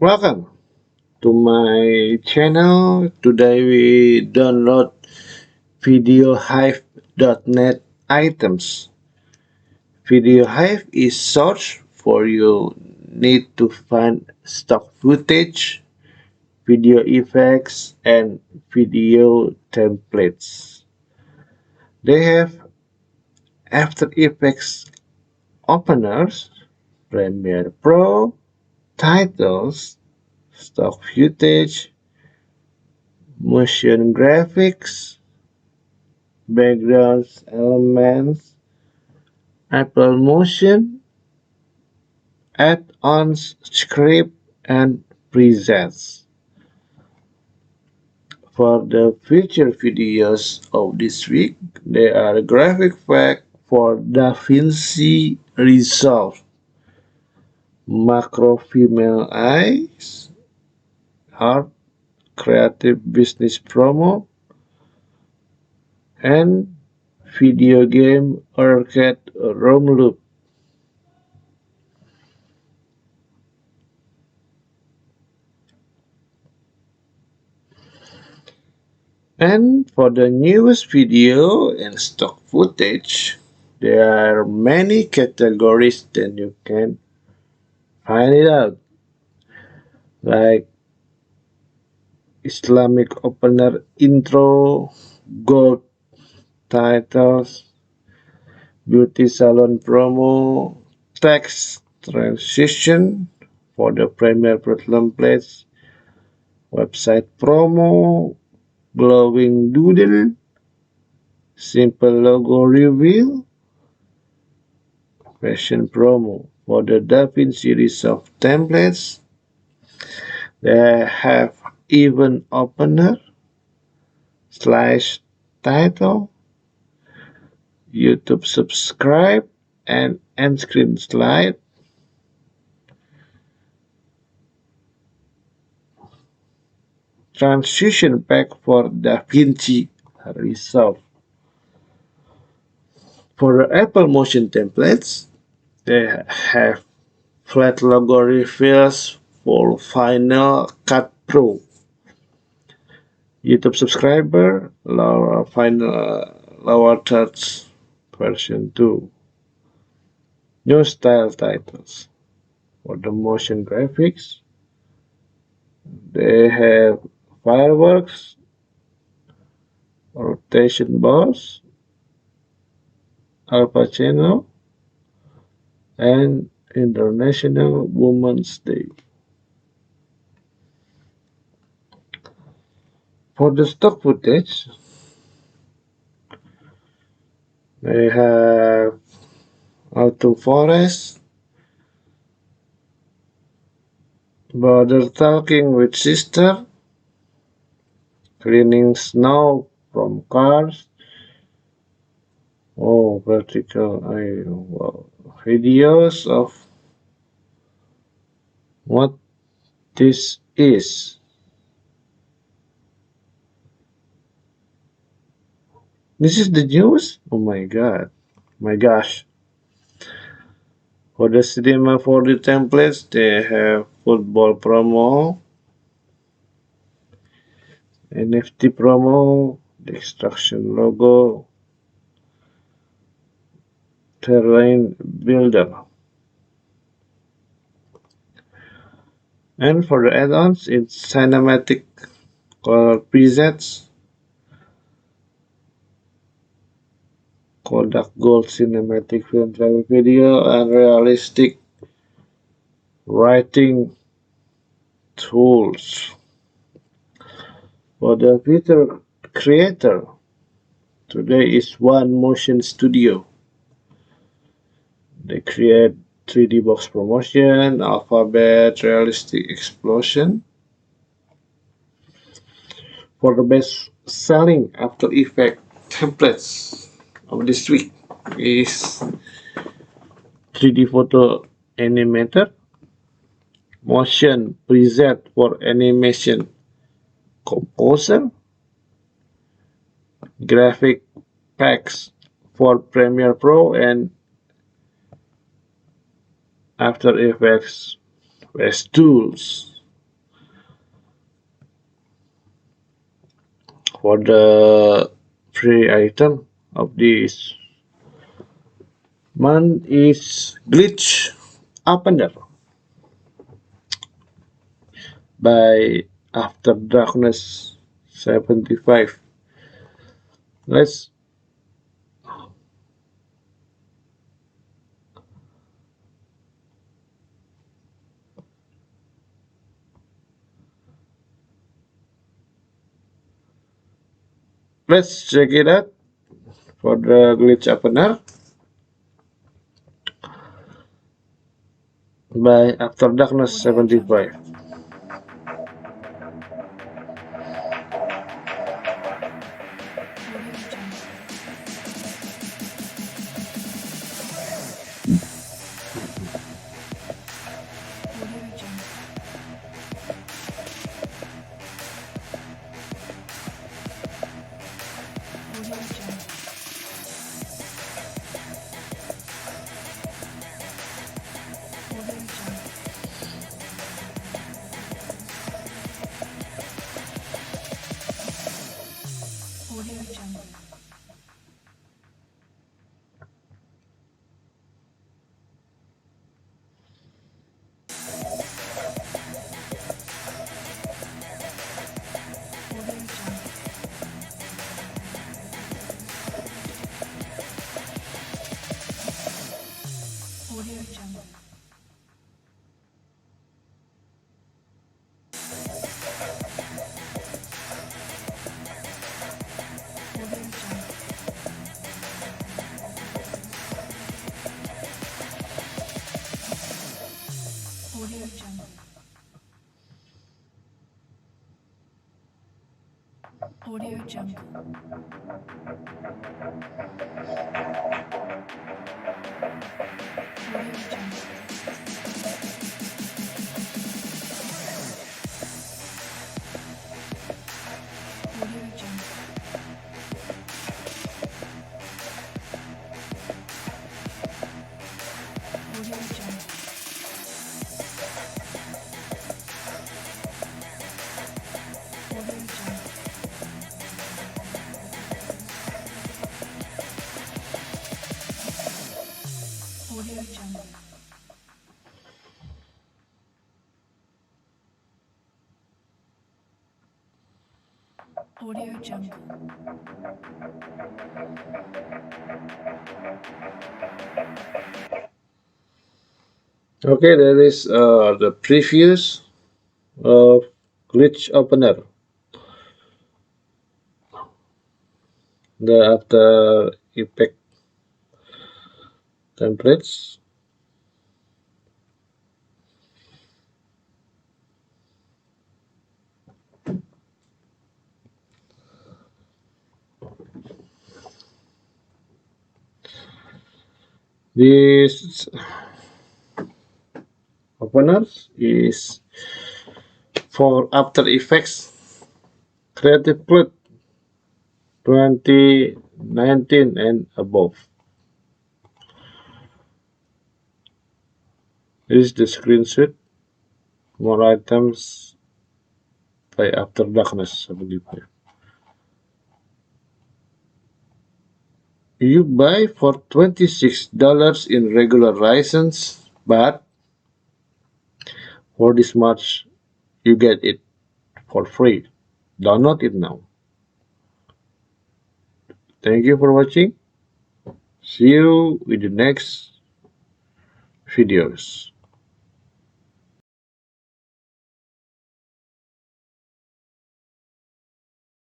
Welcome to my channel. Today we download Videohive.net items. Videohive is source for you need to find stock footage, video effects, and video templates. They have After Effects openers, Premiere Pro, titles, stock footage, motion graphics, backgrounds, elements, Apple Motion, add-ons, script, and presets. For the feature videos of this week, there are graphic pack for DaVinci Resolve, macro female eyes, art, creative business promo, and video game arcade ROM loop. And for the newest video and stock footage, there are many categories that you can find it out, like Islamic opener intro, gold titles, beauty salon promo, text transition for the Premiere Pro templates, website promo, glowing doodle, simple logo reveal, fashion promo. For the DaVinci Resolve templates, they have event opener, slash title, YouTube subscribe, and end screen slide. Transition pack for DaVinci Resolve. For the Apple Motion templates, they have flat logo reveals for Final Cut Pro. YouTube subscriber, lower touch version 2. New style titles. For the motion graphics, they have fireworks, rotation boss, Al Pacino, and International Women's Day. For the stock footage, they have Auto Forest, brother talking with sister, cleaning snow from cars, vertical videos of what this is. This is the news? Oh my god. My gosh. For the cinema 4D templates, they have football promo, NFT promo, the extraction logo, terrain builder. And for the add-ons, it's cinematic color presets, Kodak Gold cinematic film travel video, and realistic writing tools. For the feature creator, today is One Motion Studio. They create 3D box promotion, alphabet, realistic explosion. For the best selling After Effects templates of this week is 3D photo animator, motion preset for animation composer, graphic packs for Premiere Pro and After Effects best tools. for the free item of this month is Glitch Opener by After Darkness 75. Let's let's check it out for the Glitch Opener by After Darkness 75. Audio Jungle. Audio Jungle. Audio Jungle. Audio Jungle. Audio Jungle. Audio Jungle. Audio Jungle. Okay, there is the previews of Glitch Opener. The After Effect templates. This openers is for After Effects Creative Cloud 2019 and above. This is the screenshot. More items by After Darkness 75. You buy for $26 in regular license, but for this much you get it for free. Download it now. Thank you for watching. See you in the next videos.